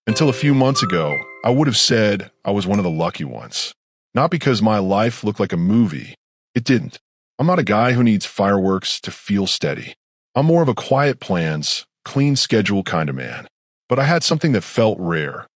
Until a few months ago, I would have said I was one of the lucky ones. Not because my life looked like a movie. It didn't. I'm not a guy who needs fireworks to feel steady. I'm more of a quiet plans, clean schedule kind of man. But I had something that felt rare.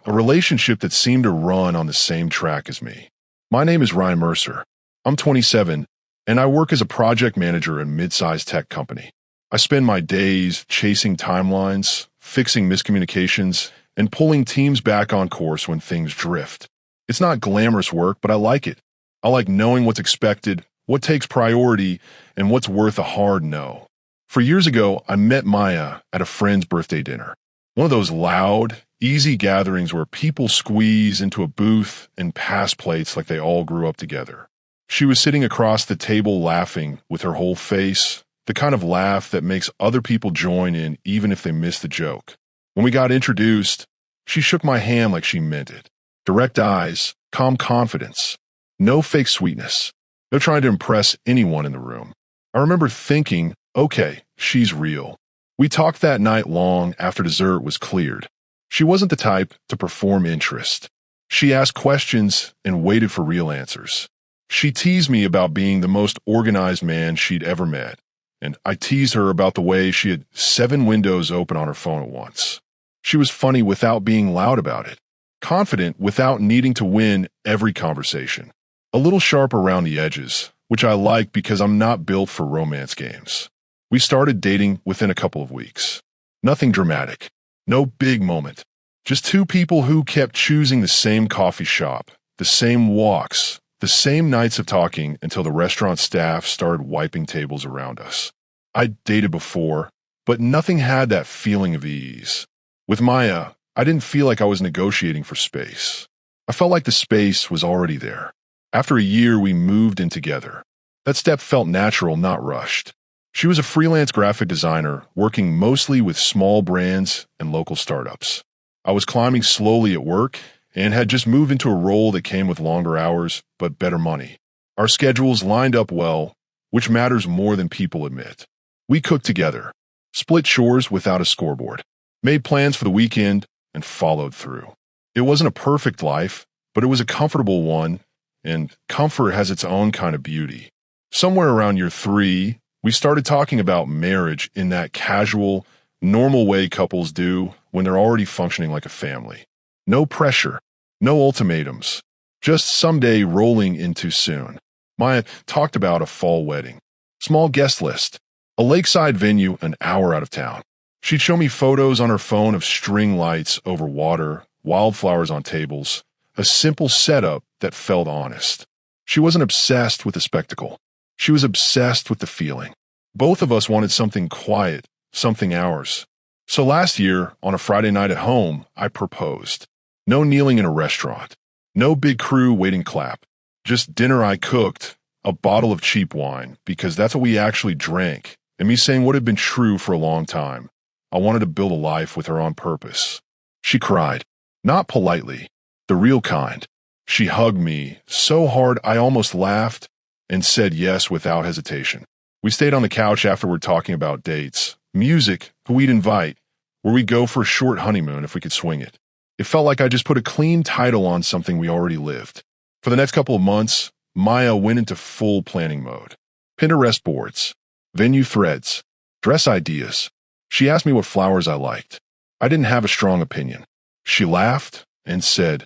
A relationship that seemed to run on the same track as me. My name is Ryan Mercer. I'm 27, and I work as a project manager in a mid-sized tech company. I spend my days chasing timelines, fixing miscommunications, and pulling teams back on course when things drift. It's not glamorous work, but I like it. I like knowing what's expected, what takes priority, and what's worth a hard no. 4 years ago, I met Maya at a friend's birthday dinner. One of those loud, easy gatherings where people squeeze into a booth and pass plates like they all grew up together. She was sitting across the table laughing with her whole face, the kind of laugh that makes other people join in even if they miss the joke. When we got introduced, she shook my hand like she meant it. Direct eyes, calm confidence, no fake sweetness, no trying to impress anyone in the room. I remember thinking, okay, she's real. We talked that night long after dessert was cleared. She wasn't the type to perform interest. She asked questions and waited for real answers. She teased me about being the most organized man she'd ever met, and I teased her about the way she had 7 windows open on her phone at once. She was funny without being loud about it, confident without needing to win every conversation, a little sharp around the edges, which I like because I'm not built for romance games. We started dating within a couple of weeks. Nothing dramatic, no big moment, just 2 people who kept choosing the same coffee shop, the same walks, the same nights of talking until the restaurant staff started wiping tables around us. I'd dated before, but nothing had that feeling of ease. With Maya, I didn't feel like I was negotiating for space. I felt like the space was already there. After a year, we moved in together. That step felt natural, not rushed. She was a freelance graphic designer working mostly with small brands and local startups. I was climbing slowly at work and had just moved into a role that came with longer hours but better money. Our schedules lined up well, which matters more than people admit. We cooked together, split chores without a scoreboard, made plans for the weekend, and followed through. It wasn't a perfect life, but it was a comfortable one, and comfort has its own kind of beauty. Somewhere around year 3, we started talking about marriage in that casual, normal way couples do when they're already functioning like a family. No pressure, no ultimatums, just someday rolling into soon. Maya talked about a fall wedding, small guest list, a lakeside venue an hour out of town. She'd show me photos on her phone of string lights over water, wildflowers on tables, a simple setup that felt honest. She wasn't obsessed with the spectacle. She was obsessed with the feeling. Both of us wanted something quiet, something ours. So last year, on a Friday night at home, I proposed. No kneeling in a restaurant. No big crew waiting clap. Just dinner I cooked, a bottle of cheap wine, because that's what we actually drank, and me saying what had been true for a long time. I wanted to build a life with her on purpose. She cried, not politely, the real kind. She hugged me so hard I almost laughed and said yes without hesitation. We stayed on the couch afterward talking about dates, music, who we'd invite, where we'd go for a short honeymoon if we could swing it. It felt like I just put a clean title on something we already lived. For the next couple of months, Maya went into full planning mode. Pinterest boards, venue threads, dress ideas. She asked me what flowers I liked. I didn't have a strong opinion. She laughed and said,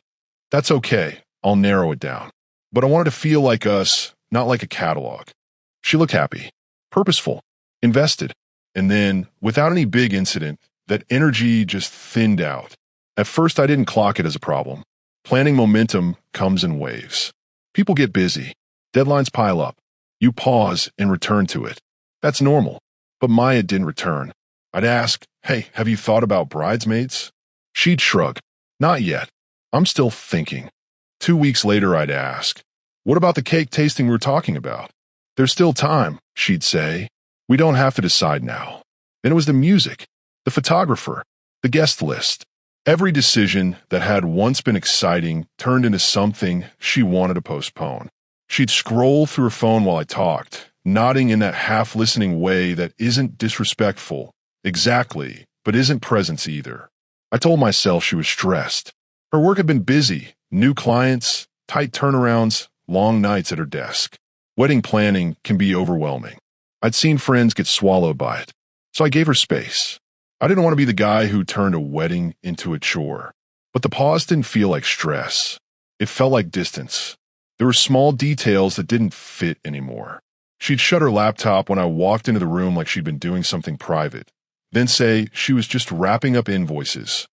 "That's okay, I'll narrow it down. But I wanted to feel like us, not like a catalog." She looked happy, purposeful, invested. And then, without any big incident, that energy just thinned out. At first, I didn't clock it as a problem. Planning momentum comes in waves. People get busy. Deadlines pile up. You pause and return to it. That's normal. But Maya didn't return. I'd ask, "Hey, have you thought about bridesmaids?" She'd shrug. "Not yet. I'm still thinking." 2 weeks later, I'd ask, "What about the cake tasting we were talking about?" "There's still time," she'd say. "We don't have to decide now." Then it was the music, the photographer, the guest list. Every decision that had once been exciting turned into something she wanted to postpone. She'd scroll through her phone while I talked, nodding in that half-listening way that isn't disrespectful, exactly, but isn't presence either. I told myself she was stressed. Her work had been busy, new clients, tight turnarounds, long nights at her desk. Wedding planning can be overwhelming. I'd seen friends get swallowed by it, so I gave her space. I didn't want to be the guy who turned a wedding into a chore. But the pause didn't feel like stress. It felt like distance. There were small details that didn't fit anymore. She'd shut her laptop when I walked into the room like she'd been doing something private, then say she was just wrapping up invoices.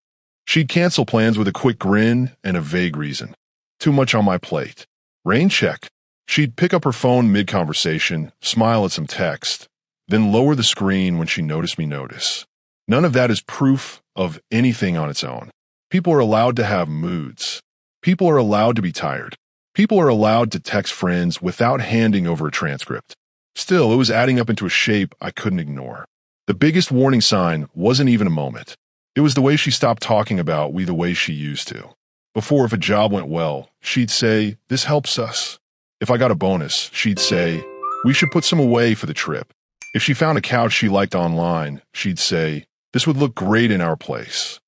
She'd cancel plans with a quick grin and a vague reason. Too much on my plate. Rain check. She'd pick up her phone mid-conversation, smile at some text, then lower the screen when she noticed me notice. None of that is proof of anything on its own. People are allowed to have moods. People are allowed to be tired. People are allowed to text friends without handing over a transcript. Still, it was adding up into a shape I couldn't ignore. The biggest warning sign wasn't even a moment. It was the way she stopped talking about we the way she used to. Before, if a job went well, she'd say, "This helps us." If I got a bonus, she'd say, "We should put some away for the trip." If she found a couch she liked online, she'd say, "This would look great in our place."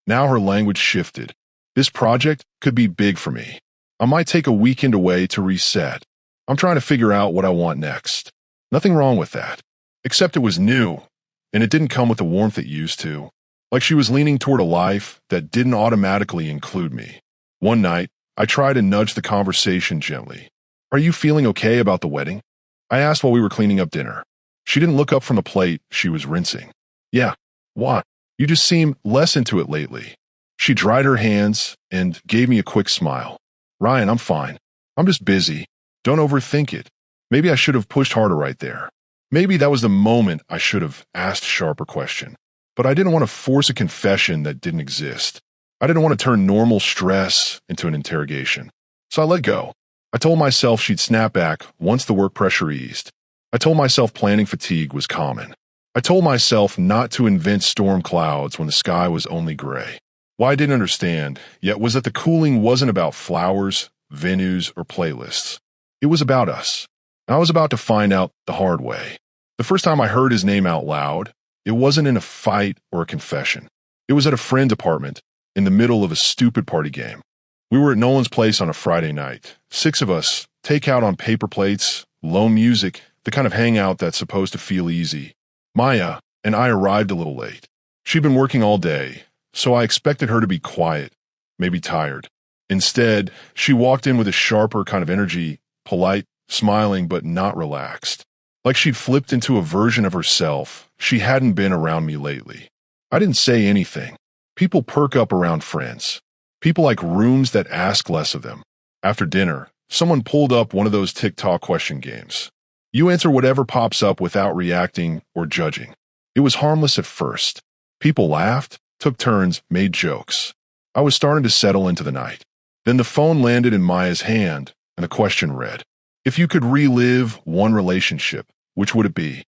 Now her language shifted. This project could be big for me. I might take a weekend away to reset. I'm trying to figure out what I want next. Nothing wrong with that. Except it was new, and it didn't come with the warmth it used to. Like she was leaning toward a life that didn't automatically include me. One night, I tried to nudge the conversation gently. "Are you feeling okay about the wedding?" I asked while we were cleaning up dinner. She didn't look up from the plate she was rinsing. "Yeah, what? You just seem less into it lately." She dried her hands and gave me a quick smile. "Ryan, I'm fine. I'm just busy. Don't overthink it." Maybe I should have pushed harder right there. Maybe that was the moment I should have asked a sharper question. But I didn't want to force a confession that didn't exist. I didn't want to turn normal stress into an interrogation. So I let go. I told myself she'd snap back once the work pressure eased. I told myself planning fatigue was common. I told myself not to invent storm clouds when the sky was only gray. What I didn't understand, yet, was that the cooling wasn't about flowers, venues, or playlists. It was about us. And I was about to find out the hard way. The first time I heard his name out loud, it wasn't in a fight or a confession. It was at a friend's apartment, in the middle of a stupid party game. We were at Nolan's place on a Friday night. 6 of us, takeout on paper plates, low music, the kind of hangout that's supposed to feel easy. Maya and I arrived a little late. She'd been working all day, so I expected her to be quiet, maybe tired. Instead, she walked in with a sharper kind of energy, polite, smiling but not relaxed. Like she'd flipped into a version of herself she hadn't been around me lately. I didn't say anything. People perk up around friends. People like rooms that ask less of them. After dinner, someone pulled up one of those TikTok question games. You answer whatever pops up without reacting or judging. It was harmless at first. People laughed, took turns, made jokes. I was starting to settle into the night. Then the phone landed in Maya's hand, and the question read, "If you could relive one relationship, which would it be?"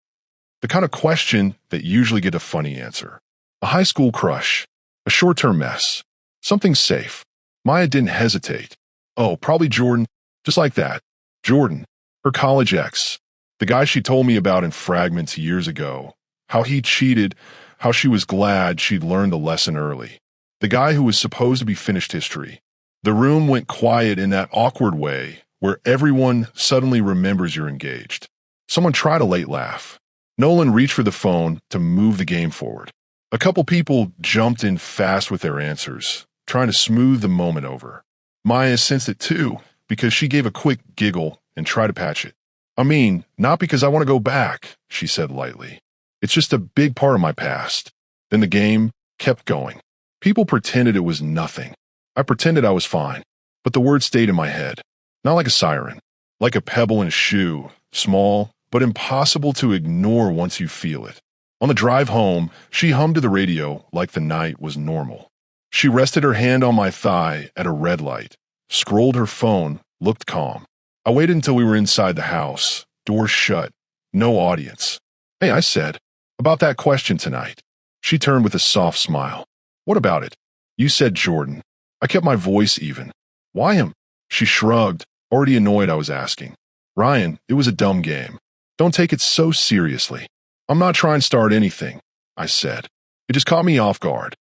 The kind of question that usually get a funny answer. A high school crush, a short-term mess, something safe. Maya didn't hesitate. "Oh, probably Jordan," just like that. Jordan, her college ex, the guy she told me about in fragments years ago, how he cheated, how she was glad she'd learned the lesson early. The guy who was supposed to be finished history. The room went quiet in that awkward way where everyone suddenly remembers you're engaged. Someone tried a late laugh. Nolan reached for the phone to move the game forward. A couple people jumped in fast with their answers, trying to smooth the moment over. Maya sensed it too, because she gave a quick giggle and tried to patch it. "I mean, not because I want to go back," she said lightly. "It's just a big part of my past." Then the game kept going. People pretended it was nothing. I pretended I was fine, but the words stayed in my head. Not like a siren, like a pebble in a shoe, small, but impossible to ignore once you feel it. On the drive home, she hummed to the radio like the night was normal. She rested her hand on my thigh at a red light, scrolled her phone, looked calm. I waited until we were inside the house, doors shut, no audience. "Hey," I said, "about that question tonight." She turned with a soft smile. "What about it?" "You said Jordan." I kept my voice even. "Why him?" She shrugged, already annoyed I was asking. "Ryan, it was a dumb game. Don't take it so seriously." "I'm not trying to start anything," I said. "It just caught me off guard."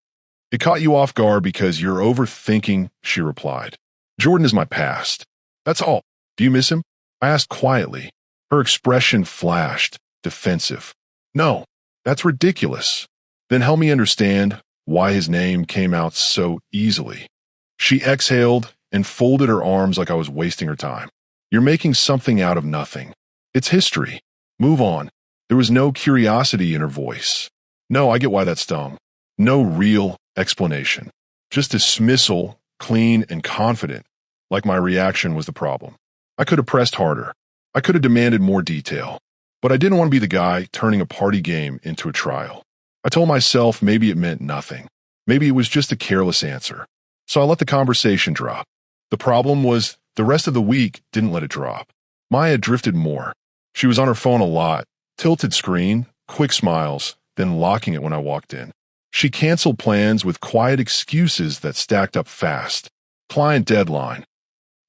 It caught you off guard because you're overthinking, she replied. Jordan is my past. That's all. Do you miss him? I asked quietly. Her expression flashed, defensive. No, that's ridiculous. Then help me understand why his name came out so easily. She exhaled and folded her arms like I was wasting her time. You're making something out of nothing. It's history. Move on. There was no curiosity in her voice. No, I get why that stung. No real explanation. Just dismissal, clean and confident, like my reaction was the problem. I could have pressed harder. I could have demanded more detail. But I didn't want to be the guy turning a party game into a trial. I told myself maybe it meant nothing. Maybe it was just a careless answer. So I let the conversation drop. The problem was the rest of the week didn't let it drop. Maya drifted more. She was on her phone a lot, tilted screen, quick smiles, then locking it when I walked in. She canceled plans with quiet excuses that stacked up fast. Client deadline.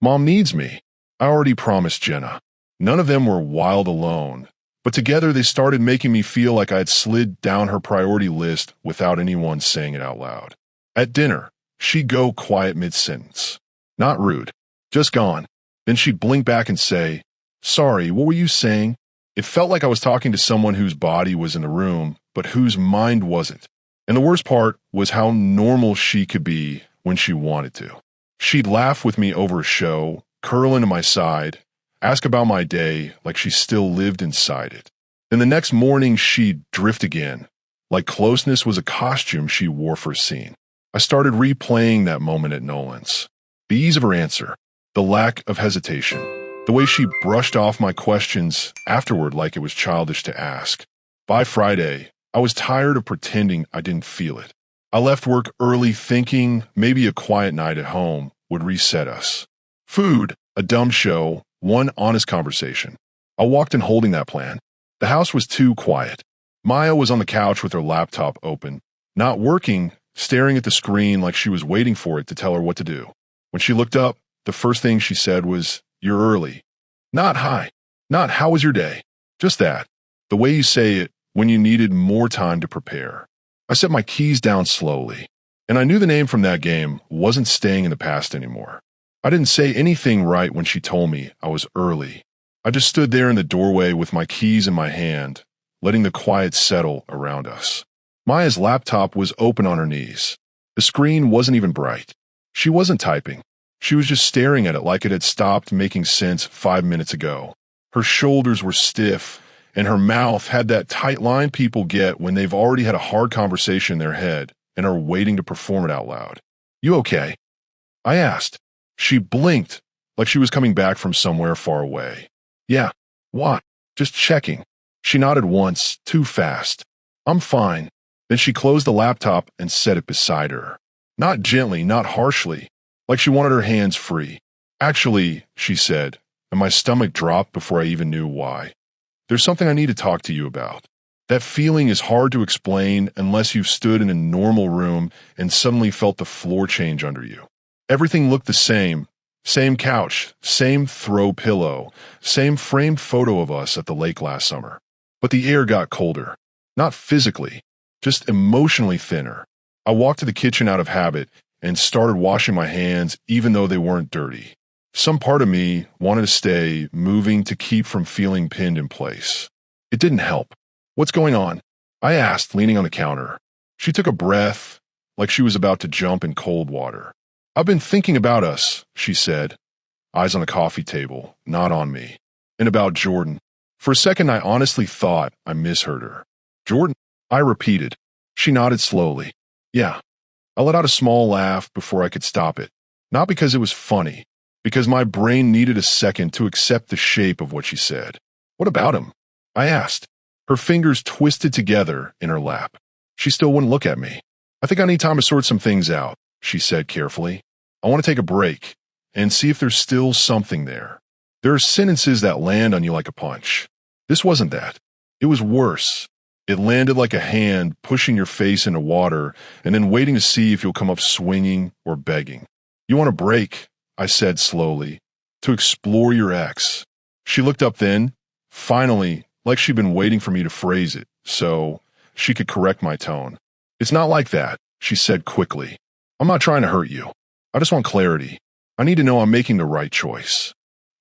Mom needs me. I already promised Jenna. None of them were wild alone, but together they started making me feel like I had slid down her priority list without anyone saying it out loud. At dinner, she'd go quiet mid-sentence. Not rude, just gone. Then she'd blink back and say, "Sorry, what were you saying?" It felt like I was talking to someone whose body was in the room, but whose mind wasn't. And the worst part was how normal she could be when she wanted to. She'd laugh with me over a show, curl into my side, ask about my day like she still lived inside it. Then the next morning she'd drift again, like closeness was a costume she wore for a scene. I started replaying that moment at Nolan's. The ease of her answer, the lack of hesitation, the way she brushed off my questions afterward like it was childish to ask. By Friday, I was tired of pretending I didn't feel it. I left work early thinking maybe a quiet night at home would reset us. Food, a dumb show, one honest conversation. I walked in holding that plan. The house was too quiet. Maya was on the couch with her laptop open, not working, staring at the screen like she was waiting for it to tell her what to do. When she looked up, the first thing she said was, "You're early." Not hi, not how was your day. Just that. The way you say it when you needed more time to prepare. I set my keys down slowly, and I knew the name from that game wasn't staying in the past anymore. I didn't say anything right when she told me I was early. I just stood there in the doorway with my keys in my hand, letting the quiet settle around us. Maya's laptop was open on her knees. The screen wasn't even bright. She wasn't typing. She was just staring at it like it had stopped making sense 5 minutes ago. Her shoulders were stiff, and her mouth had that tight line people get when they've already had a hard conversation in their head and are waiting to perform it out loud. "You okay?" I asked. She blinked like she was coming back from somewhere far away. "Yeah, what? Just checking." She nodded once, too fast. "I'm fine." Then she closed the laptop and set it beside her. Not gently, not harshly, like she wanted her hands free. "Actually," she said, and my stomach dropped before I even knew why. "There's something I need to talk to you about." That feeling is hard to explain unless you've stood in a normal room and suddenly felt the floor change under you. Everything looked the same. Same couch, same throw pillow, same framed photo of us at the lake last summer. But the air got colder. Not physically, just emotionally thinner. I walked to the kitchen out of habit and started washing my hands even though they weren't dirty. Some part of me wanted to stay moving to keep from feeling pinned in place. It didn't help. "What's going on?" I asked, leaning on the counter. She took a breath, like she was about to jump in cold water. "I've been thinking about us," she said, eyes on the coffee table, not on me, and about Jordan. For a second, I honestly thought I misheard her. "Jordan?" I repeated. She nodded slowly. "Yeah." I let out a small laugh before I could stop it. Not because it was funny, because my brain needed a second to accept the shape of what she said. "What about him?" I asked. Her fingers twisted together in her lap. She still wouldn't look at me. "I think I need time to sort some things out," she said carefully. "I want to take a break and see if there's still something there." There are sentences that land on you like a punch. This wasn't that. It was worse. It landed like a hand pushing your face into water and then waiting to see if you'll come up swinging or begging. "You want a break," I said slowly, "to explore your ex." She looked up then, finally, like she'd been waiting for me to phrase it, so she could correct my tone. "It's not like that," she said quickly. I'm not trying to hurt you. I just want clarity. I need to know I'm making the right choice.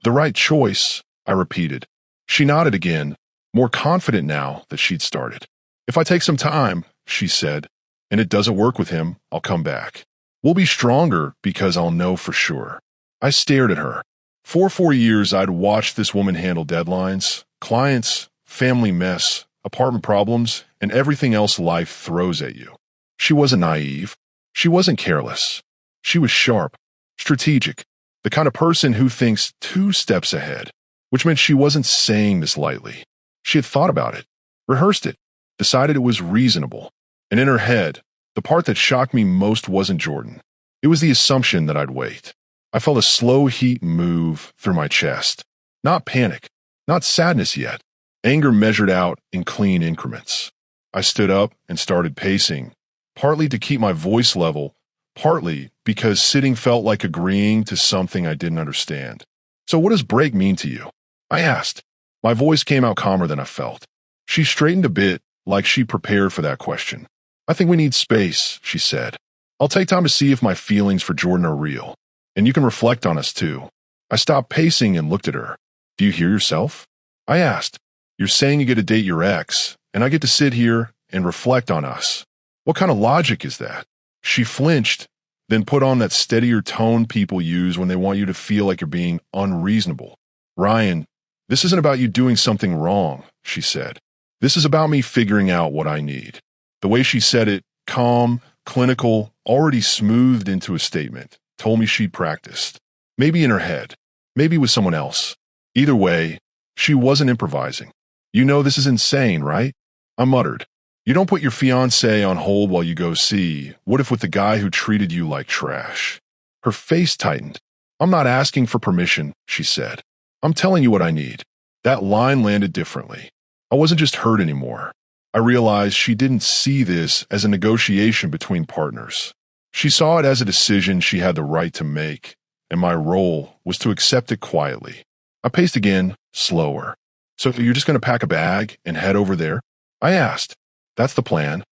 The right choice, I repeated. She nodded again, more confident now that she'd started. If I take some time, she said, and it doesn't work with him, I'll come back. We'll be stronger because I'll know for sure. I stared at her. For 4 years, I'd watched this woman handle deadlines, clients, family mess, apartment problems, and everything else life throws at you. She wasn't naive. She wasn't careless. She was sharp, strategic, the kind of person who thinks 2 steps ahead, which meant she wasn't saying this lightly. She had thought about it, rehearsed it, decided it was reasonable. And in her head, the part that shocked me most wasn't Jordan. It was the assumption that I'd wait. I felt a slow heat move through my chest. Not panic, not sadness yet. Anger measured out in clean increments. I stood up and started pacing, partly to keep my voice level, partly because sitting felt like agreeing to something I didn't understand. So what does break mean to you? I asked. My voice came out calmer than I felt. She straightened a bit, like she prepared for that question. I think we need space, she said. I'll take time to see if my feelings for Jordan are real. And you can reflect on us too. I stopped pacing and looked at her. Do you hear yourself? I asked. You're saying you get to date your ex, and I get to sit here and reflect on us. What kind of logic is that? She flinched, then put on that steadier tone people use when they want you to feel like you're being unreasonable. Ryan, this isn't about you doing something wrong, she said. This is about me figuring out what I need. The way she said it, calm, clinical, already smoothed into a statement, told me she'd practiced. Maybe in her head, maybe with someone else. Either way, she wasn't improvising. You know this is insane, right? I muttered. You don't put your fiancé on hold while you go see, what if with the guy who treated you like trash? Her face tightened. I'm not asking for permission, she said. I'm telling you what I need. That line landed differently. I wasn't just hurt anymore. I realized she didn't see this as a negotiation between partners. She saw it as a decision she had the right to make, and my role was to accept it quietly. I paced again, slower. So you're just going to pack a bag and head over there? I asked. That's the plan.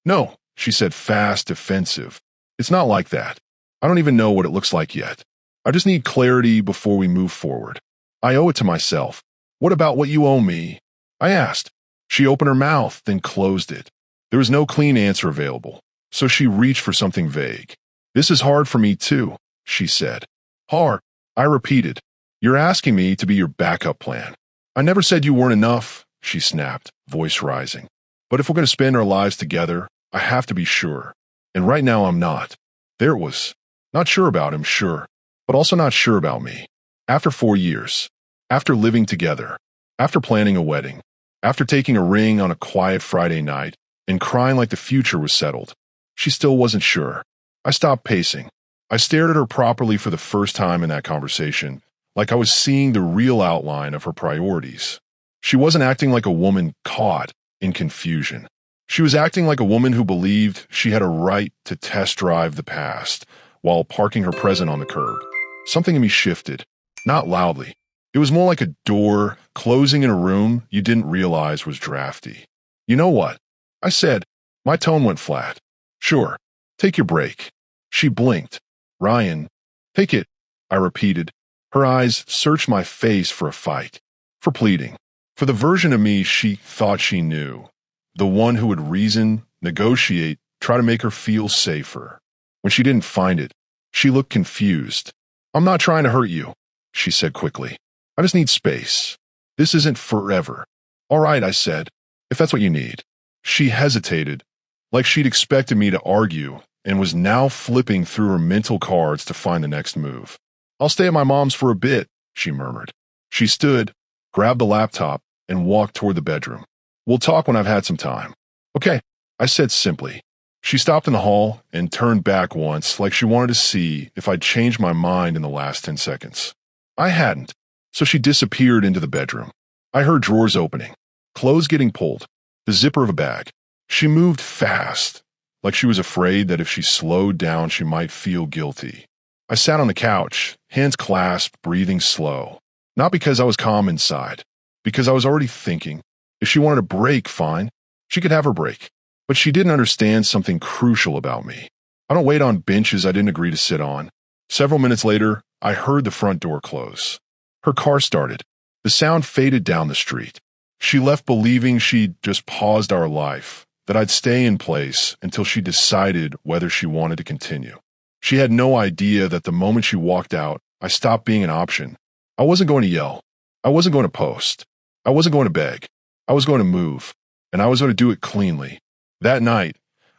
No, she said, fast, defensive. It's not like that. I don't even know what it looks like yet. I just need clarity before we move forward. I owe it to myself. What about what you owe me? I asked. She opened her mouth, then closed it. There was no clean answer available, so she reached for something vague. This is hard for me too, she said. Hard, I repeated. You're asking me to be your backup plan. I never said you weren't enough, she snapped, voice rising. But if we're going to spend our lives together, I have to be sure. And right now I'm not. There it was. Not sure about him, sure, but also not sure about me. After 4 years, after living together, after planning a wedding, after taking a ring on a quiet Friday night and crying like the future was settled, she still wasn't sure. I stopped pacing. I stared at her properly for the first time in that conversation, like I was seeing the real outline of her priorities. She wasn't acting like a woman caught in confusion. She was acting like a woman who believed she had a right to test drive the past while parking her present on the curb. Something in me shifted, not loudly. It was more like a door closing in a room you didn't realize was drafty. You know what? I said. My tone went flat. Sure, take your break. She blinked. Ryan, take it, I repeated. Her eyes searched my face for a fight, for pleading, for the version of me she thought she knew, the one who would reason, negotiate, try to make her feel safer. When she didn't find it, she looked confused. I'm not trying to hurt you, she said quickly. I just need space. This isn't forever. All right, I said, if that's what you need. She hesitated, like she'd expected me to argue, and was now flipping through her mental cards to find the next move. I'll stay at my mom's for a bit, she murmured. She stood, grabbed the laptop, and walked toward the bedroom. We'll talk when I've had some time. Okay, I said simply. She stopped in the hall and turned back once, like she wanted to see if I'd changed my mind in the last 10 seconds. I hadn't. So she disappeared into the bedroom. I heard drawers opening, clothes getting pulled, the zipper of a bag. She moved fast, like she was afraid that if she slowed down she might feel guilty. I sat on the couch, hands clasped, breathing slow. Not because I was calm inside, because I was already thinking. If she wanted a break, fine. She could have her break. But she didn't understand something crucial about me. I don't wait on benches I didn't agree to sit on. Several minutes later, I heard the front door close. Her car started. The sound faded down the street. She left believing she'd just paused our life, that I'd stay in place until she decided whether she wanted to continue. She had no idea that the moment she walked out, I stopped being an option. I wasn't going to yell. I wasn't going to post. I wasn't going to beg. I was going to move, and I was going to do it cleanly. That night,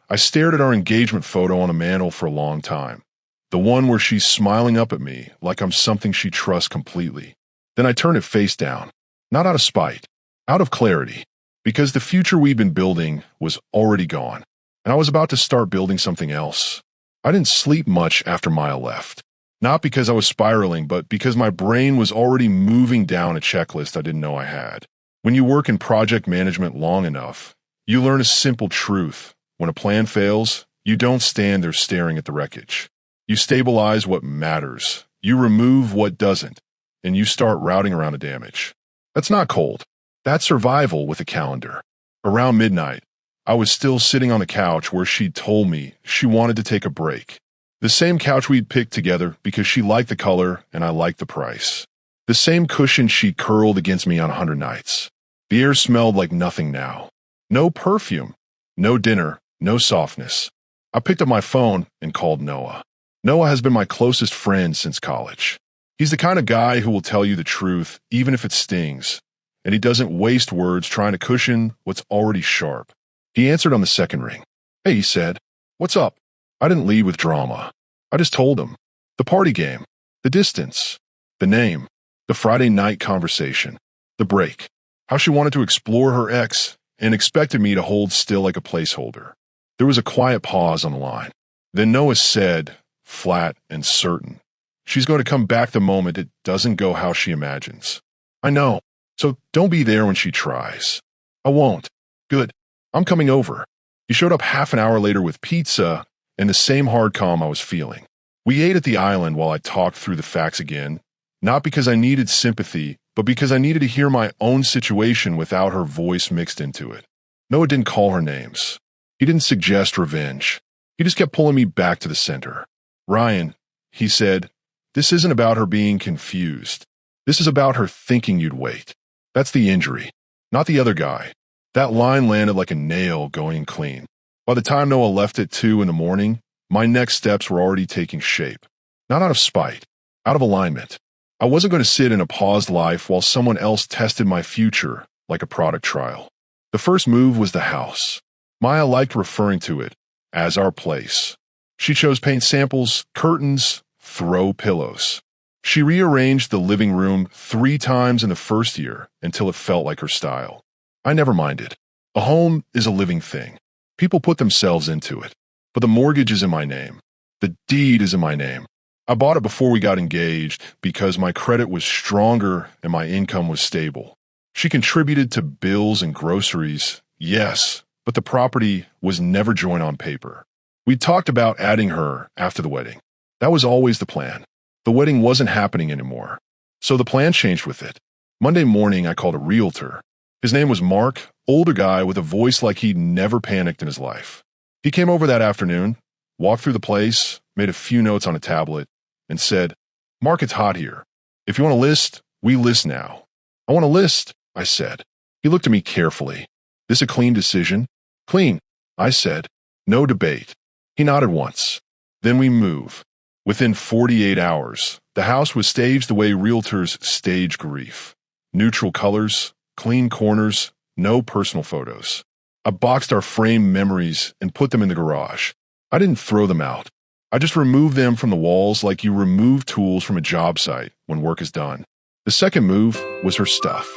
I stared at our engagement photo on a mantle for a long time, the one where she's smiling up at me like I'm something she trusts completely. Then I turned it face down, not out of spite, out of clarity, because the future we'd been building was already gone, and I was about to start building something else. I didn't sleep much after Maya left, not because I was spiraling, but because my brain was already moving down a checklist I didn't know I had. When you work in project management long enough, you learn a simple truth. When a plan fails, you don't stand there staring at the wreckage. You stabilize what matters, you remove what doesn't, and you start routing around the damage. That's not cold. That's survival with a calendar. Around midnight, I was still sitting on the couch where she'd told me she wanted to take a break. The same couch we'd picked together because she liked the color and I liked the price. The same cushion she curled against me on 100 nights. The air smelled like nothing now. No perfume, no dinner, no softness. I picked up my phone and called Noah. Noah has been my closest friend since college. He's the kind of guy who will tell you the truth even if it stings, and he doesn't waste words trying to cushion what's already sharp. He answered on the second ring. Hey, he said, what's up? I didn't lead with drama. I just told him. The party game, the distance, the name, the Friday night conversation, the break, how she wanted to explore her ex and expected me to hold still like a placeholder. There was a quiet pause on the line. Then Noah said, flat and certain, she's going to come back the moment it doesn't go how she imagines. I know, so don't be there when she tries. I won't. Good. I'm coming over. He showed up half an hour later with pizza and the same hard calm I was feeling. We ate at the island while I talked through the facts again, not because I needed sympathy, but because I needed to hear my own situation without her voice mixed into it. Noah didn't call her names. He didn't suggest revenge. He just kept pulling me back to the center. Ryan, he said, this isn't about her being confused. This is about her thinking you'd wait. That's the injury, not the other guy. That line landed like a nail going clean. By the time Noah left at 2 in the morning, my next steps were already taking shape. Not out of spite, out of alignment. I wasn't going to sit in a paused life while someone else tested my future like a product trial. The first move was the house. Maya liked referring to it as our place. She chose paint samples, curtains, throw pillows. She rearranged the living room 3 times in the first year until it felt like her style. I never minded. A home is a living thing. People put themselves into it. But the mortgage is in my name. The deed is in my name. I bought it before we got engaged because my credit was stronger and my income was stable. She contributed to bills and groceries, yes, but the property was never joint on paper. We talked about adding her after the wedding. That was always the plan. The wedding wasn't happening anymore. So the plan changed with it. Monday morning, I called a realtor. His name was Mark, older guy with a voice like he'd never panicked in his life. He came over that afternoon, walked through the place, made a few notes on a tablet, and said, Mark, it's hot here. If you want to list, we list now. I want to list, I said. He looked at me carefully. This a clean decision? Clean, I said. No debate. He nodded once. Then we move. Within 48 hours, the house was staged the way realtors stage grief. Neutral colors, clean corners, no personal photos. I boxed our framed memories and put them in the garage. I didn't throw them out. I just removed them from the walls like you remove tools from a job site when work is done. The second move was her stuff.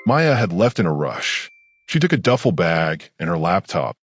Maya had left in a rush. She took a duffel bag and her laptop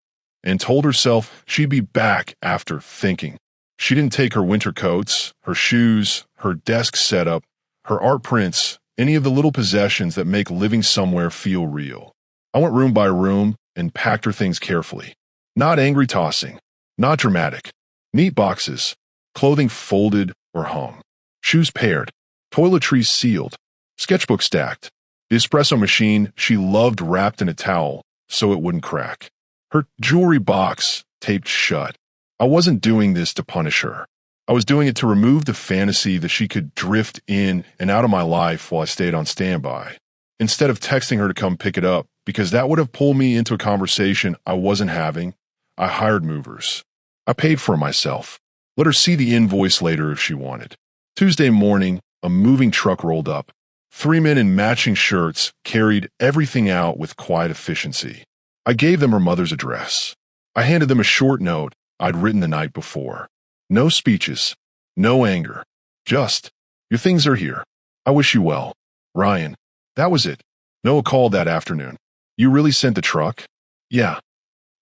and told herself she'd be back after thinking. She didn't take her winter coats, her shoes, her desk setup, her art prints, any of the little possessions that make living somewhere feel real. I went room by room and packed her things carefully. Not angry tossing, not dramatic. Neat boxes, clothing folded or hung, shoes paired, toiletries sealed, sketchbook stacked. The espresso machine she loved wrapped in a towel so it wouldn't crack. her jewelry box taped shut. I wasn't doing this to punish her. I was doing it to remove the fantasy that she could drift in and out of my life while I stayed on standby. Instead of texting her to come pick it up, because that would have pulled me into a conversation I wasn't having, I hired movers. I paid for it myself. Let her see the invoice later if she wanted. Tuesday morning, a moving truck rolled up. 3 men in matching shirts carried everything out with quiet efficiency. I gave them her mother's address. I handed them a short note I'd written the night before. No speeches, no anger, just, your things are here. I wish you well. Ryan. That was it. Noah called that afternoon. You really sent the truck? Yeah.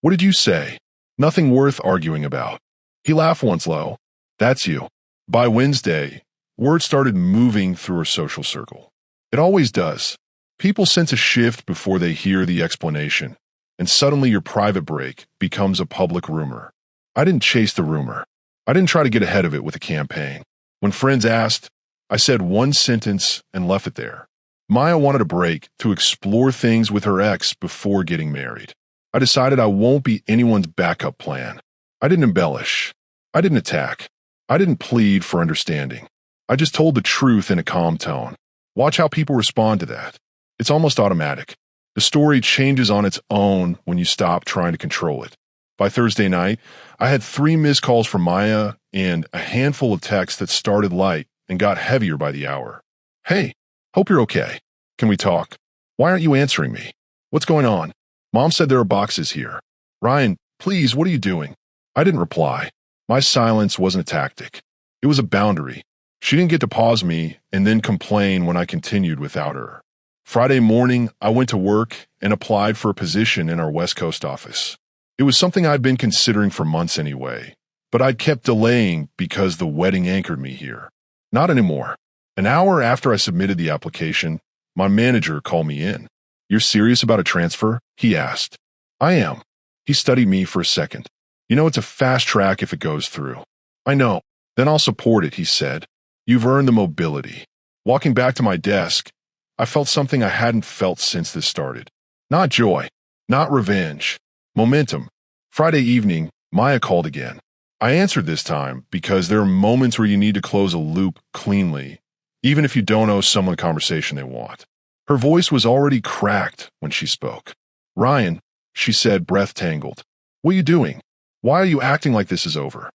What did you say? Nothing worth arguing about. He laughed once low. That's you. By Wednesday, word started moving through her social circle. It always does. People sense a shift before they hear the explanation, and suddenly your private break becomes a public rumor. I didn't chase the rumor. I didn't try to get ahead of it with a campaign. When friends asked, I said one sentence and left it there. Maya wanted a break to explore things with her ex before getting married. I decided I won't be anyone's backup plan. I didn't embellish. I didn't attack. I didn't plead for understanding. I just told the truth in a calm tone. Watch how people respond to that. It's almost automatic. The story changes on its own when you stop trying to control it. By Thursday night, I had 3 missed calls from Maya and a handful of texts that started light and got heavier by the hour. Hey, hope you're okay. Can we talk? Why aren't you answering me? What's going on? Mom said there are boxes here. Ryan, please, what are you doing? I didn't reply. My silence wasn't a tactic. It was a boundary. She didn't get to pause me and then complain when I continued without her. Friday morning, I went to work and applied for a position in our West Coast office. It was something I'd been considering for months anyway, but I'd kept delaying because the wedding anchored me here. Not anymore. An hour after I submitted the application, my manager called me in. You're serious about a transfer? He asked. I am. He studied me for a second. You know, it's a fast track if it goes through. I know. Then I'll support it, he said. You've earned the mobility. Walking back to my desk, I felt something I hadn't felt since this started. Not joy. Not revenge. Momentum. Friday evening, Maya called again. I answered this time because there are moments where you need to close a loop cleanly, even if you don't owe someone the conversation they want. Her voice was already cracked when she spoke. Ryan, she said, breath tangled. What are you doing? Why are you acting like this is over?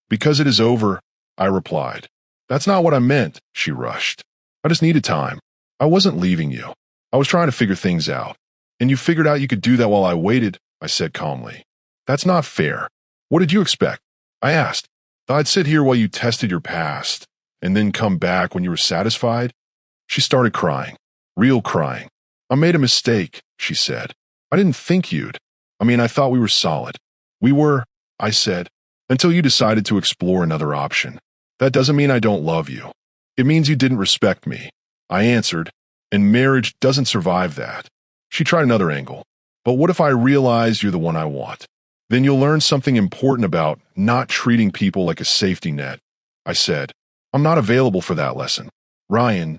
Because it is over, I replied. That's not what I meant, she rushed. I just needed time. I wasn't leaving you. I was trying to figure things out. And you figured out you could do that while I waited, I said calmly. That's not fair. What did you expect? I asked. That I'd sit here while you tested your past, and then come back when you were satisfied? She started crying. Real crying. I made a mistake, she said. I didn't think you'd. I thought we were solid. We were, I said, until you decided to explore another option. That doesn't mean I don't love you. It means you didn't respect me. I answered, and marriage doesn't survive that. She tried another angle. But what if I realize you're the one I want? Then you'll learn something important about not treating people like a safety net. I said, I'm not available for that lesson. Ryan,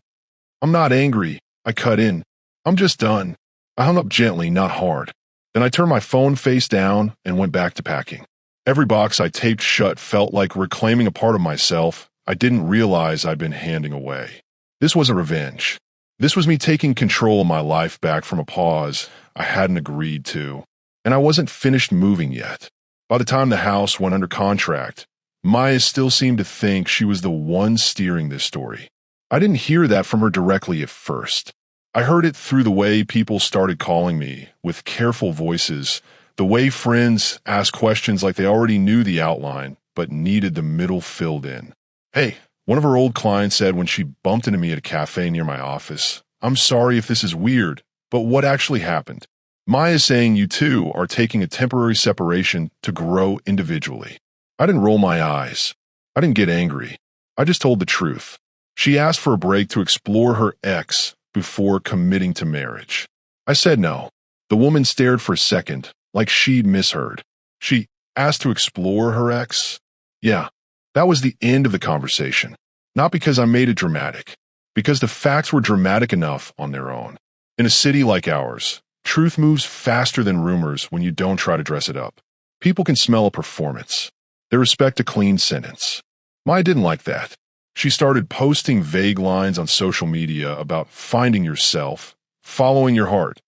I'm not angry. I cut in. I'm just done. I hung up gently, not hard. Then I turned my phone face down and went back to packing. Every box I taped shut felt like reclaiming a part of myself I didn't realize I'd been handing away. This wasn't revenge. This was me taking control of my life back from a pause I hadn't agreed to. And I wasn't finished moving yet. By the time the house went under contract, Maya still seemed to think she was the one steering this story. I didn't hear that from her directly at first. I heard it through the way people started calling me, with careful voices, the way friends asked questions like they already knew the outline, but needed the middle filled in. Hey, one of her old clients said when she bumped into me at a cafe near my office, I'm sorry if this is weird, but what actually happened? Maya's saying you two are taking a temporary separation to grow individually. I didn't roll my eyes. I didn't get angry. I just told the truth. She asked for a break to explore her ex before committing to marriage. I said no. The woman stared for a second, like she'd misheard. She asked to explore her ex? Yeah, that was the end of the conversation. Not because I made it dramatic, because the facts were dramatic enough on their own. In a city like ours, Truth moves faster than rumors when you don't try to dress it up. People can smell a performance. They respect a clean sentence. Maya didn't like that. She started posting vague lines on social media about finding yourself, following your heart,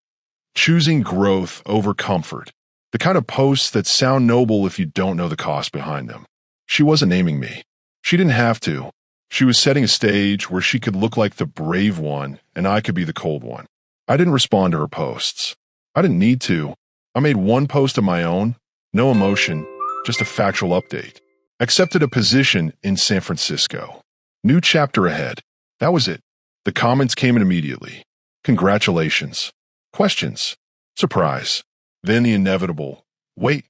choosing growth over comfort. The kind of posts that sound noble if you don't know the cost behind them. She wasn't naming me. She didn't have to. She was setting a stage where she could look like the brave one and I could be the cold one. I didn't respond to her posts. I didn't need to. I made one post of my own, no emotion, just a factual update. Accepted a position in San Francisco. New chapter ahead. That was it. The comments came in immediately. Congratulations. Questions. Surprise. Then the inevitable. Wait,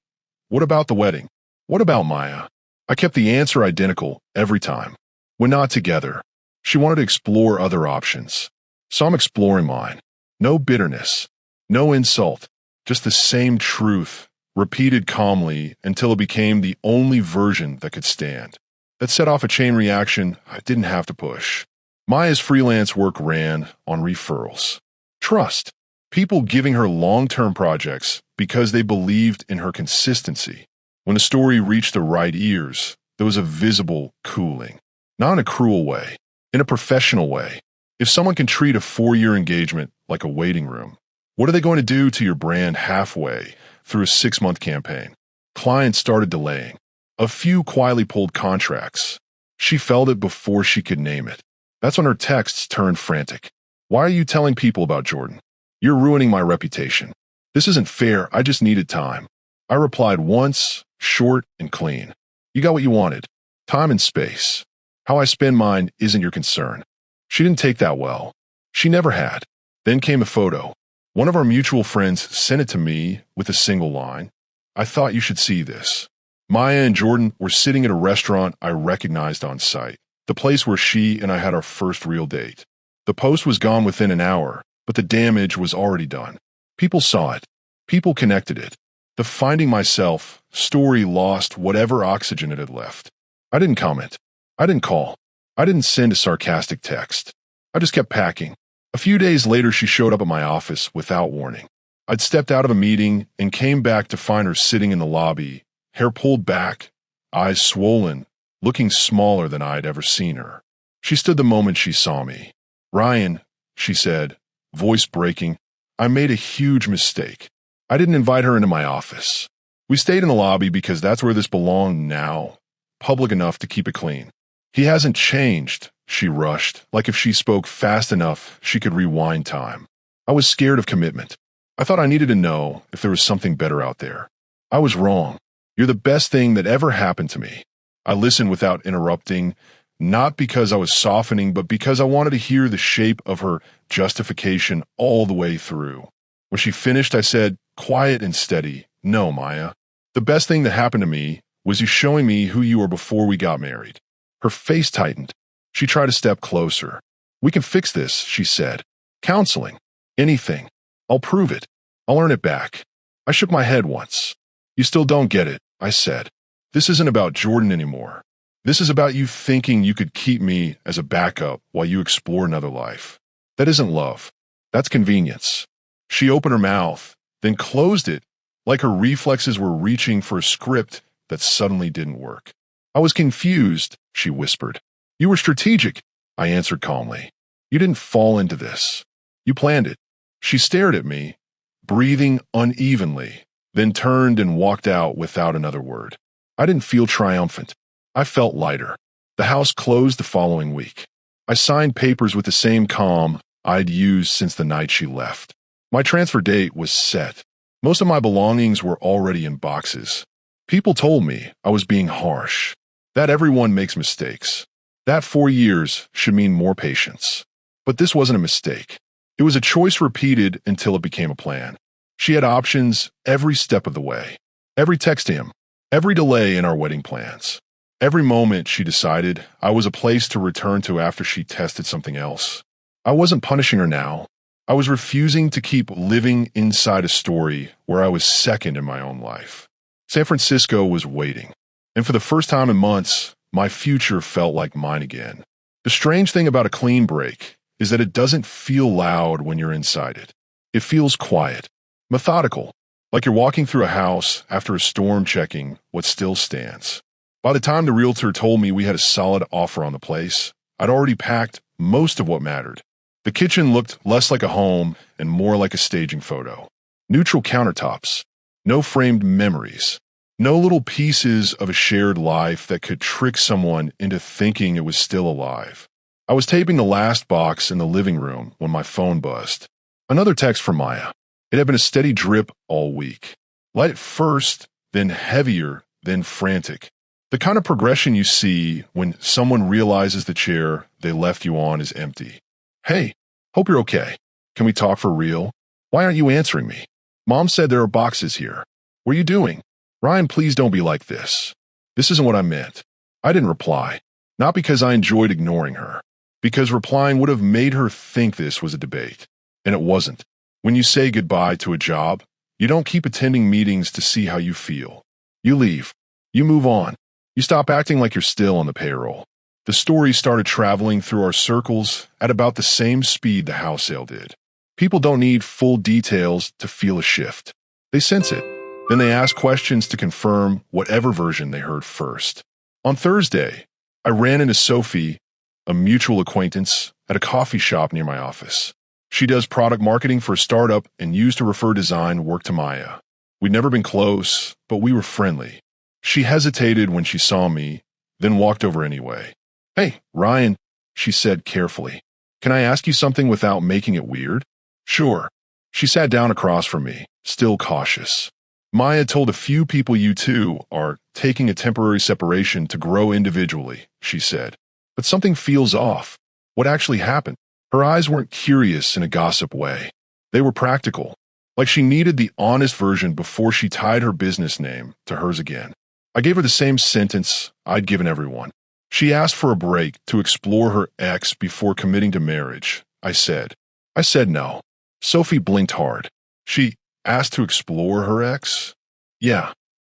what about the wedding? What about Maya? I kept the answer identical every time. We're not together. She wanted to explore other options. So I'm exploring mine. No bitterness. No insult. Just the same truth, repeated calmly until it became the only version that could stand. That set off a chain reaction I didn't have to push. Maya's freelance work ran on referrals. Trust. People giving her long-term projects because they believed in her consistency. When the story reached the right ears, there was a visible cooling. Not in a cruel way, in a professional way. If someone can treat a 4-year engagement like a waiting room, what are they going to do to your brand halfway through a 6-month campaign? Clients started delaying. A few quietly pulled contracts. She felt it before she could name it. That's when her texts turned frantic. Why are you telling people about Jordan? You're ruining my reputation. This isn't fair, I just needed time. I replied once, short and clean. You got what you wanted. Time and space. How I spend mine isn't your concern. She didn't take that well. She never had. Then came a photo. One of our mutual friends sent it to me with a single line. I thought you should see this. Maya and Jordan were sitting at a restaurant I recognized on sight, the place where she and I had our first real date. The post was gone within an hour, but the damage was already done. People saw it. People connected it. The finding myself story lost whatever oxygen it had left. I didn't comment. I didn't call. I didn't send a sarcastic text. I just kept packing. A few days later, she showed up at my office without warning. I'd stepped out of a meeting and came back to find her sitting in the lobby, hair pulled back, eyes swollen, looking smaller than I'd ever seen her. She stood the moment she saw me. Ryan, she said, voice breaking, I made a huge mistake. I didn't invite her into my office. We stayed in the lobby because that's where this belonged now, public enough to keep it clean. He hasn't changed, she rushed, like if she spoke fast enough she could rewind time. I was scared of commitment. I thought I needed to know if there was something better out there. I was wrong. You're the best thing that ever happened to me. I listened without interrupting, not because I was softening, but because I wanted to hear the shape of her justification all the way through. When she finished, I said, quiet and steady, no, Maya. The best thing that happened to me was you showing me who you were before we got married. Her face tightened. She tried to step closer. We can fix this, she said. Counseling. Anything. I'll prove it. I'll earn it back. I shook my head once. You still don't get it, I said. This isn't about Jordan anymore. This is about you thinking you could keep me as a backup while you explore another life. That isn't love. That's convenience. She opened her mouth, then closed it, like her reflexes were reaching for a script that suddenly didn't work. I was confused, she whispered. You were strategic, I answered calmly. You didn't fall into this. You planned it. She stared at me, breathing unevenly, then turned and walked out without another word. I didn't feel triumphant. I felt lighter. The house closed the following week. I signed papers with the same calm I'd used since the night she left. My transfer date was set. Most of my belongings were already in boxes. People told me I was being harsh, that everyone makes mistakes, that 4 years should mean more patience. But this wasn't a mistake. It was a choice repeated until it became a plan. She had options every step of the way. Every text to him, every delay in our wedding plans. Every moment she decided I was a place to return to after she tested something else. I wasn't punishing her now. I was refusing to keep living inside a story where I was second in my own life. San Francisco was waiting, and for the first time in months, my future felt like mine again. The strange thing about a clean break is that it doesn't feel loud when you're inside it. It feels quiet. Methodical, like you're walking through a house after a storm checking what still stands. By the time the realtor told me we had a solid offer on the place, I'd already packed most of what mattered. The kitchen looked less like a home and more like a staging photo. Neutral countertops, no framed memories, no little pieces of a shared life that could trick someone into thinking it was still alive. I was taping the last box in the living room when my phone buzzed. Another text from Maya. It had been a steady drip all week. Light at first, then heavier, then frantic. The kind of progression you see when someone realizes the chair they left you on is empty. Hey, hope you're okay. Can we talk for real? Why aren't you answering me? Mom said there are boxes here. What are you doing? Ryan, please don't be like this. This isn't what I meant. I didn't reply. Not because I enjoyed ignoring her. Because replying would have made her think this was a debate. And it wasn't. When you say goodbye to a job, you don't keep attending meetings to see how you feel. You leave. You move on. You stop acting like you're still on the payroll. The story started traveling through our circles at about the same speed the house sale did. People don't need full details to feel a shift. They sense it. Then they ask questions to confirm whatever version they heard first. On Thursday, I ran into Sophie, a mutual acquaintance, at a coffee shop near my office. She does product marketing for a startup and used to refer design work to Maya. We'd never been close, but we were friendly. She hesitated when she saw me, then walked over anyway. Hey, Ryan, she said carefully. Can I ask you something without making it weird? Sure. She sat down across from me, still cautious. Maya told a few people you two are taking a temporary separation to grow individually, she said. But something feels off. What actually happened? Her eyes weren't curious in a gossip way. They were practical, like she needed the honest version before she tied her business name to hers again. I gave her the same sentence I'd given everyone. She asked for a break to explore her ex before committing to marriage. I said no. Sophie blinked hard. She asked to explore her ex? Yeah.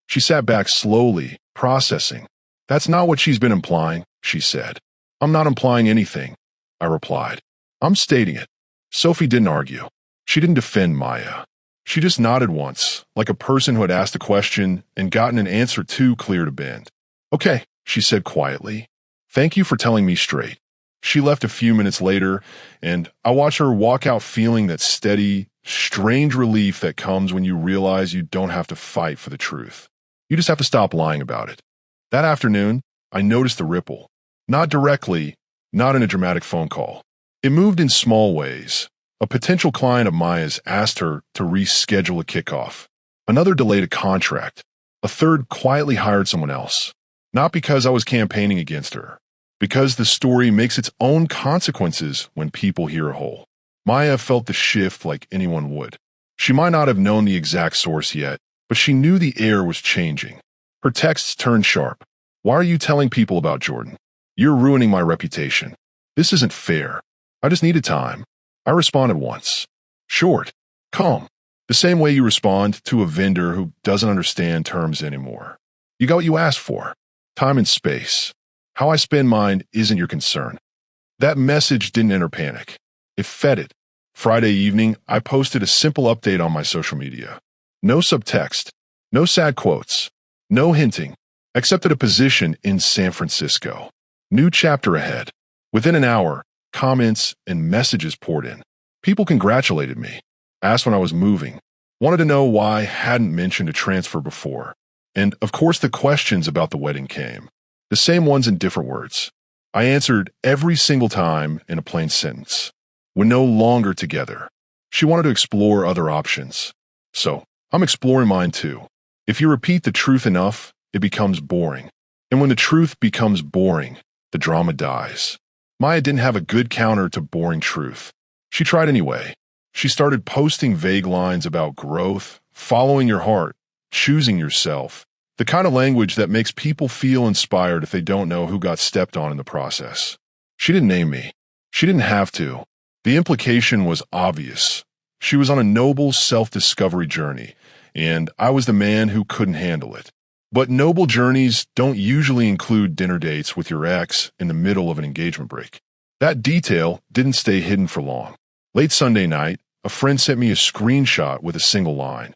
She sat back slowly, processing. That's not what she's been implying, she said. I'm not implying anything, I replied. I'm stating it. Sophie didn't argue. She didn't defend Maya. She just nodded once, like a person who had asked a question and gotten an answer too clear to bend. Okay, she said quietly. Thank you for telling me straight. She left a few minutes later, and I watched her walk out feeling that steady, strange relief that comes when you realize you don't have to fight for the truth. You just have to stop lying about it. That afternoon, I noticed the ripple. Not directly, not in a dramatic phone call. It moved in small ways. A potential client of Maya's asked her to reschedule a kickoff. Another delayed a contract. A third quietly hired someone else. Not because I was campaigning against her. Because the story makes its own consequences when people hear a whole. Maya felt the shift like anyone would. She might not have known the exact source yet, but she knew the air was changing. Her texts turned sharp. Why are you telling people about Jordan? You're ruining my reputation. This isn't fair. I just needed time. I responded once. Short. Calm. The same way you respond to a vendor who doesn't understand terms anymore. You got what you asked for. Time and space. How I spend mine isn't your concern. That message didn't enter panic. It fed it. Friday evening, I posted a simple update on my social media. No subtext. No sad quotes. No hinting. Accepted a position in San Francisco. New chapter ahead. Within an hour, comments and messages poured in. People congratulated me. Asked when I was moving. Wanted to know why I hadn't mentioned a transfer before. And, of course, the questions about the wedding came. The same ones in different words. I answered every single time in a plain sentence. We're no longer together. She wanted to explore other options. So, I'm exploring mine too. If you repeat the truth enough, it becomes boring. And when the truth becomes boring, the drama dies. Maya didn't have a good counter to boring truth. She tried anyway. She started posting vague lines about growth, following your heart, choosing yourself, the kind of language that makes people feel inspired if they don't know who got stepped on in the process. She didn't name me. She didn't have to. The implication was obvious. She was on a noble self-discovery journey, and I was the man who couldn't handle it. But noble journeys don't usually include dinner dates with your ex in the middle of an engagement break. That detail didn't stay hidden for long. Late Sunday night, A friend sent me a screenshot with a single line.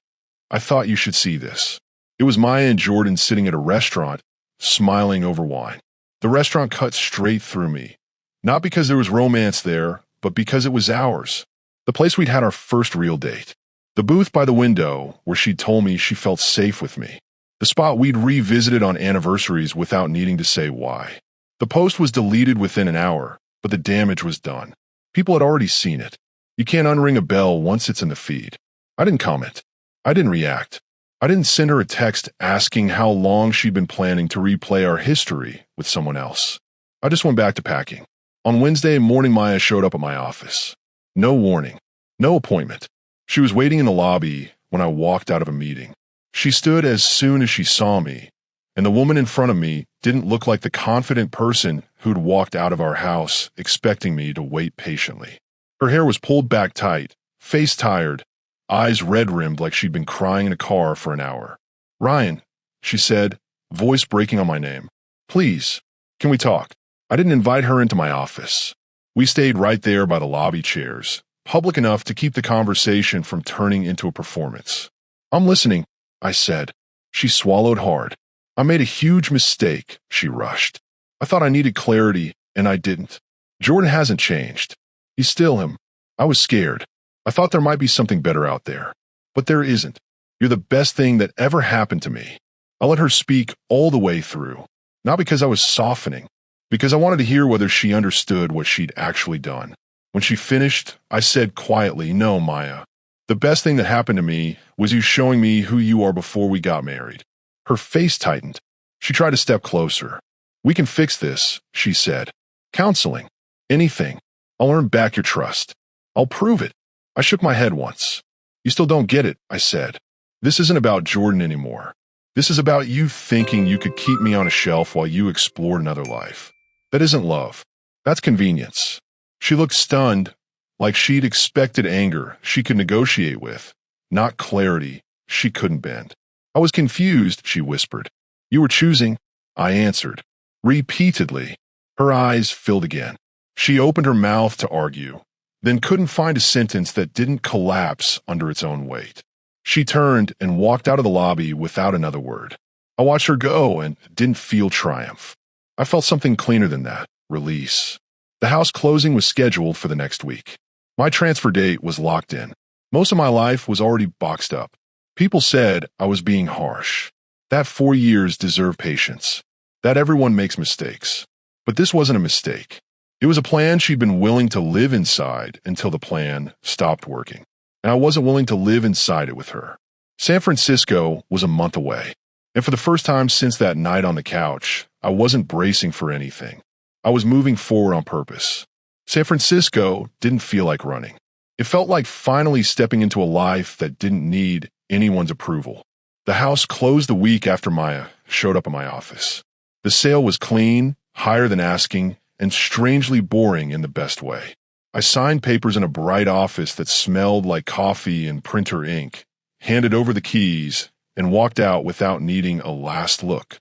I thought you should see this. It was Maya and Jordan sitting at a restaurant, smiling over wine. The restaurant cut straight through me. Not because there was romance there, but because it was ours. The place we'd had our first real date. The booth by the window where she'd told me she felt safe with me. The spot we'd revisited on anniversaries without needing to say why. The post was deleted within an hour, but the damage was done. People had already seen it. You can't unring a bell once it's in the feed. I didn't comment. I didn't react. I didn't send her a text asking how long she'd been planning to replay our history with someone else. I just went back to packing. On Wednesday morning, Maya showed up at my office. No warning. No appointment. She was waiting in the lobby when I walked out of a meeting. She stood as soon as she saw me, and the woman in front of me didn't look like the confident person who'd walked out of our house expecting me to wait patiently. Her hair was pulled back tight, face tired, eyes red-rimmed like she'd been crying in a car for an hour. "Ryan," she said, voice breaking on my name. "Please, can we talk?" I didn't invite her into my office. We stayed right there by the lobby chairs, public enough to keep the conversation from turning into a performance. "I'm listening," I said. She swallowed hard. "I made a huge mistake," she rushed. "I thought I needed clarity, and I didn't. Jordan hasn't changed. He's still him. I was scared. I thought there might be something better out there. But there isn't. You're the best thing that ever happened to me." I let her speak all the way through, not because I was softening, because I wanted to hear whether she understood what she'd actually done. When she finished, I said quietly, "No, Maya. The best thing that happened to me was you showing me who you are before we got married." Her face tightened. She tried to step closer. "We can fix this," she said. "Counseling. Anything. I'll earn back your trust. I'll prove it." I shook my head once. "You still don't get it," I said. "This isn't about Jordan anymore. This is about you thinking you could keep me on a shelf while you explored another life. That isn't love. That's convenience." She looked stunned, like she'd expected anger she could negotiate with, not clarity she couldn't bend. "I was confused," she whispered. "You were choosing," I answered. Repeatedly. Her eyes filled again. She opened her mouth to argue, then couldn't find a sentence that didn't collapse under its own weight. She turned and walked out of the lobby without another word. I watched her go and didn't feel triumph. I felt something cleaner than that, release. The house closing was scheduled for the next week. My transfer date was locked in. Most of my life was already boxed up. People said I was being harsh, that 4 years deserve patience, that everyone makes mistakes. But this wasn't a mistake. It was a plan she'd been willing to live inside until the plan stopped working. And I wasn't willing to live inside it with her. San Francisco was a month away. And for the first time since that night on the couch, I wasn't bracing for anything. I was moving forward on purpose. San Francisco didn't feel like running. It felt like finally stepping into a life that didn't need anyone's approval. The house closed the week after Maya showed up at my office. The sale was clean, higher than asking, and strangely boring in the best way. I signed papers in a bright office that smelled like coffee and printer ink, handed over the keys, and walked out without needing a last look.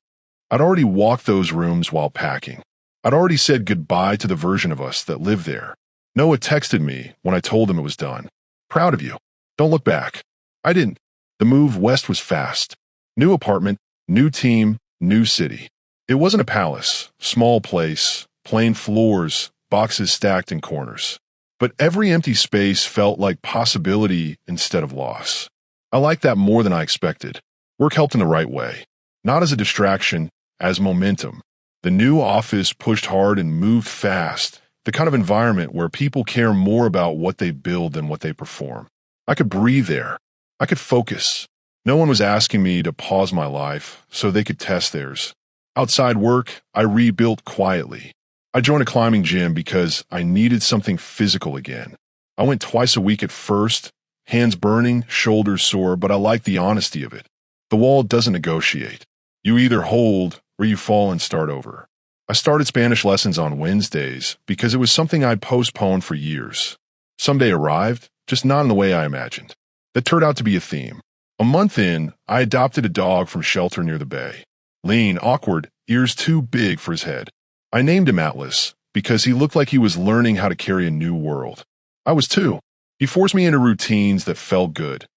I'd already walked those rooms while packing. I'd already said goodbye to the version of us that lived there. Noah texted me when I told him it was done. "Proud of you. Don't look back." I didn't. The move west was fast. New apartment, new team, new city. It wasn't a palace, small place, plain floors, boxes stacked in corners. But every empty space felt like possibility instead of loss. I liked that more than I expected. Work helped in the right way. Not as a distraction, as momentum. The new office pushed hard and moved fast, the kind of environment where people care more about what they build than what they perform. I could breathe there. I could focus. No one was asking me to pause my life so they could test theirs. Outside work, I rebuilt quietly. I joined a climbing gym because I needed something physical again. I went twice a week at first, hands burning, shoulders sore, but I liked the honesty of it. The wall doesn't negotiate. You either hold or you fall and start over. I started Spanish lessons on Wednesdays because it was something I'd postponed for years. Someday arrived, just not in the way I imagined. That turned out to be a theme. A month in, I adopted a dog from shelter near the bay. Lean, awkward, ears too big for his head. I named him Atlas because he looked like he was learning how to carry a new world. I was too. He forced me into routines that felt good.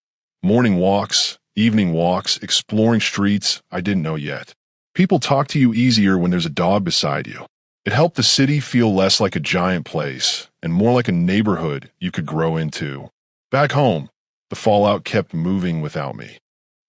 Morning walks, evening walks, exploring streets I didn't know yet. People talk to you easier when there's a dog beside you. It helped the city feel less like a giant place and more like a neighborhood you could grow into. Back home, the fallout kept moving without me.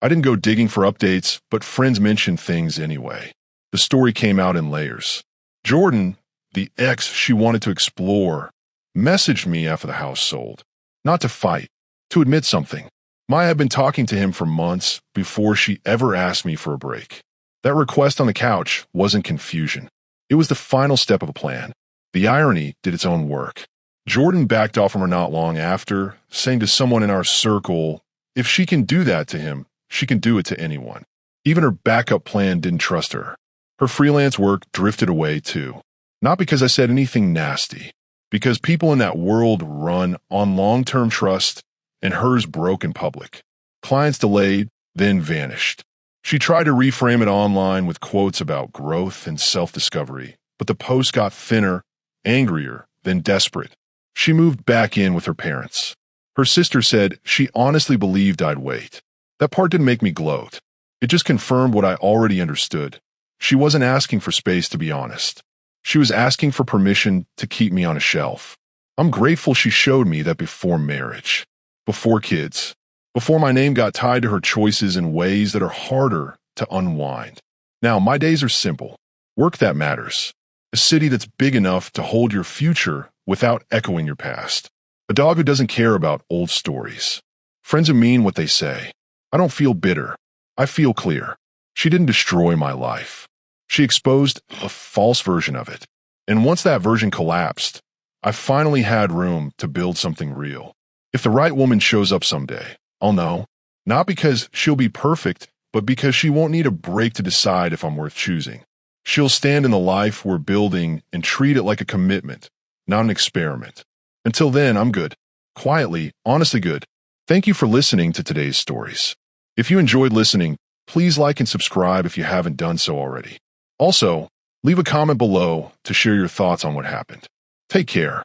I didn't go digging for updates, but friends mentioned things anyway. The story came out in layers. Jordan, the ex she wanted to explore, messaged me after the house sold. Not to fight, to admit something. Maya had been talking to him for months before she ever asked me for a break. That request on the couch wasn't confusion. It was the final step of a plan. The irony did its own work. Jordan backed off from her not long after, saying to someone in our circle, if she can do that to him, she can do it to anyone. Even her backup plan didn't trust her. Her freelance work drifted away too. Not because I said anything nasty, because people in that world run on long-term trust, and hers broke in public. Clients delayed, then vanished. She tried to reframe it online with quotes about growth and self-discovery, but the post got thinner, angrier, then desperate. She moved back in with her parents. Her sister said she honestly believed I'd wait. That part didn't make me gloat. It just confirmed what I already understood. She wasn't asking for space, to be honest. She was asking for permission to keep me on a shelf. I'm grateful she showed me that before marriage, before kids, before my name got tied to her choices in ways that are harder to unwind. Now, my days are simple. Work that matters. A city that's big enough to hold your future without echoing your past. A dog who doesn't care about old stories. Friends who mean what they say. I don't feel bitter. I feel clear. She didn't destroy my life. She exposed a false version of it. And once that version collapsed, I finally had room to build something real. If the right woman shows up someday, I'll know. Not because she'll be perfect, but because she won't need a break to decide if I'm worth choosing. She'll stand in the life we're building and treat it like a commitment, not an experiment. Until then, I'm good. Quietly, honestly good. Thank you for listening to today's stories. If you enjoyed listening, please like and subscribe if you haven't done so already. Also, leave a comment below to share your thoughts on what happened. Take care.